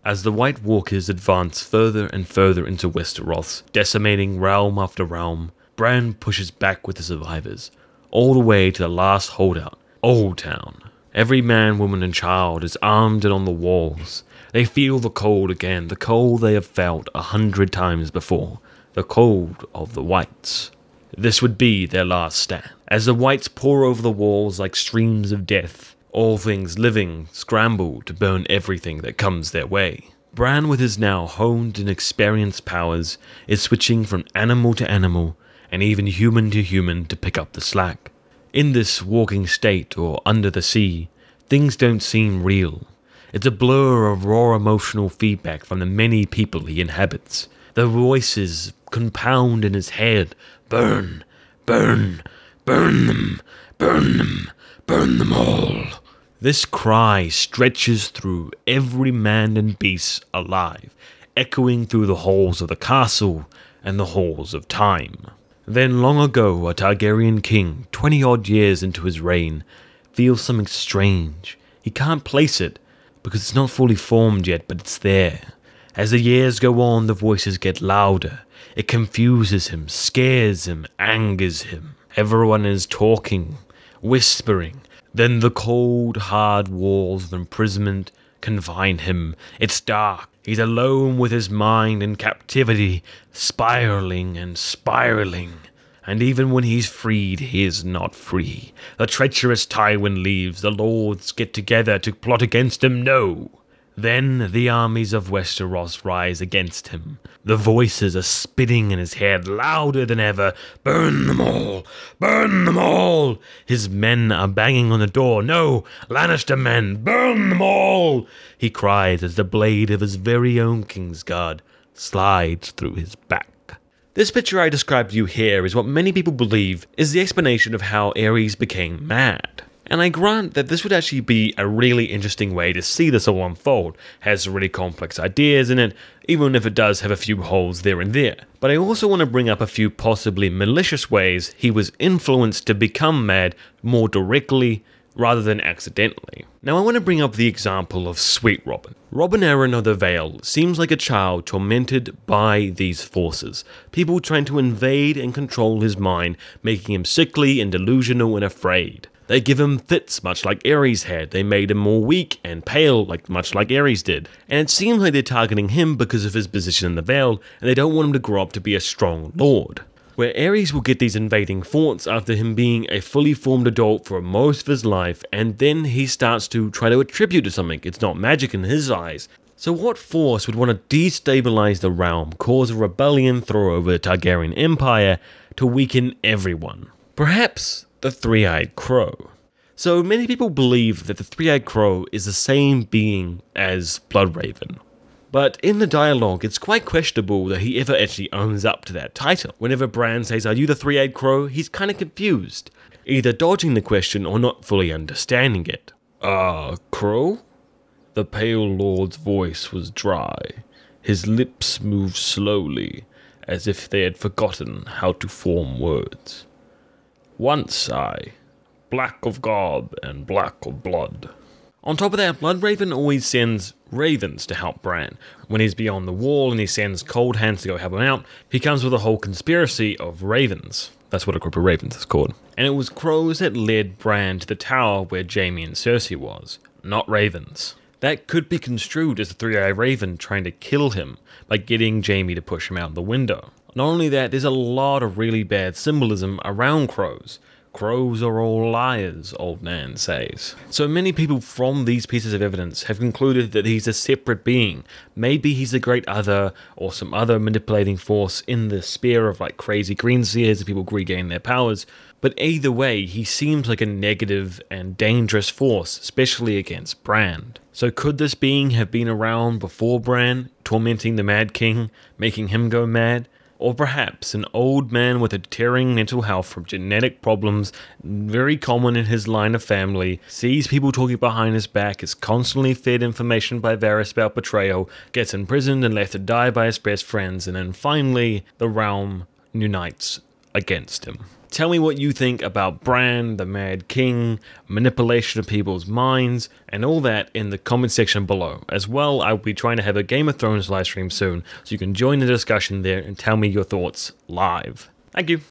As the White Walkers advance further and further into Westeros, decimating realm after realm, Bran pushes back with the survivors, all the way to the last holdout, Old Town. Every man, woman and child is armed and on the walls. They feel the cold again, the cold they have felt 100 times before, the cold of the Whites. This would be their last stand. As the Whites pour over the walls like streams of death, all things living scramble to burn everything that comes their way. Bran, with his now honed and experienced powers, is switching from animal to animal, and even human to human to pick up the slack. In this walking state, or under the sea, things don't seem real. It's a blur of raw emotional feedback from the many people he inhabits. The voices compound in his head, burn, burn, burn them, burn them, burn them all. This cry stretches through every man and beast alive, echoing through the halls of the castle and the halls of time. Then long ago, a Targaryen king, 20-odd years into his reign, feels something strange. He can't place it, because it's not fully formed yet, but it's there. As the years go on, the voices get louder. It confuses him, scares him, angers him. Everyone is talking, whispering. Then the cold, hard walls of imprisonment confine him. It's dark. He's alone with his mind in captivity, spiraling and spiraling. And even when he's freed, he is not free. The treacherous Tywin leaves. The lords get together to plot against him. No. Then the armies of Westeros rise against him. The voices are spitting in his head louder than ever. Burn them all! Burn them all! His men are banging on the door. No! Lannister men! Burn them all! He cries as the blade of his very own Kingsguard slides through his back. This picture I described to you here is what many people believe is the explanation of how Aerys became mad. And I grant that this would actually be a really interesting way to see this all unfold. It has some really complex ideas in it, even if it does have a few holes there and there. But I also want to bring up a few possibly malicious ways he was influenced to become mad more directly rather than accidentally. Now I want to bring up the example of Sweet Robin. Robin Arryn of the Vale seems like a child tormented by these forces, people trying to invade and control his mind, making him sickly and delusional and afraid. They give him fits much like Aerys had, they made him more weak and pale much like Aerys did, and it seems like they're targeting him because of his position in the Vale, and they don't want him to grow up to be a strong lord. Where Aerys will get these invading thoughts after him being a fully formed adult for most of his life, and then he starts to try to attribute to something. It's not magic in his eyes. So what force would want to destabilize the realm, cause a rebellion, throw over the Targaryen Empire, to weaken everyone? Perhaps the Three-Eyed Crow. So many people believe that the Three-Eyed Crow is the same being as Bloodraven. But in the dialogue, it's quite questionable that he ever actually owns up to that title. Whenever Bran says, "Are you the Three-Eyed Crow?" he's kind of confused, either dodging the question or not fully understanding it. Crow?" The Pale Lord's voice was dry. His lips moved slowly, as if they had forgotten how to form words. "Once black of garb and black of blood." On top of that, Bloodraven always sends ravens to help Bran. When he's beyond the wall and he sends Cold Hands to go help him out, he comes with a whole conspiracy of ravens. That's what a group of ravens is called. And it was crows that led Bran to the tower where Jaime and Cersei was, not ravens. That could be construed as the Three-Eyed Raven trying to kill him by getting Jaime to push him out the window. Not only that, there's a lot of really bad symbolism around crows. Crows are all liars, Old Nan says. So many people from these pieces of evidence have concluded that he's a separate being. Maybe he's a great other, or some other manipulating force in the sphere of like crazy green seers and people regain their powers. But either way, he seems like a negative and dangerous force, especially against Bran. So could this being have been around before Bran, tormenting the Mad King, making him go mad? Or perhaps an old man with a tearing mental health from genetic problems, very common in his line of family, sees people talking behind his back, is constantly fed information by Varys about betrayal, gets imprisoned and left to die by his best friends, and then finally the realm unites against him. Tell me what you think about Bran, the Mad King, manipulation of people's minds, and all that in the comment section below. As well, I'll be trying to have a Game of Thrones livestream soon, so you can join the discussion there and tell me your thoughts live. Thank you.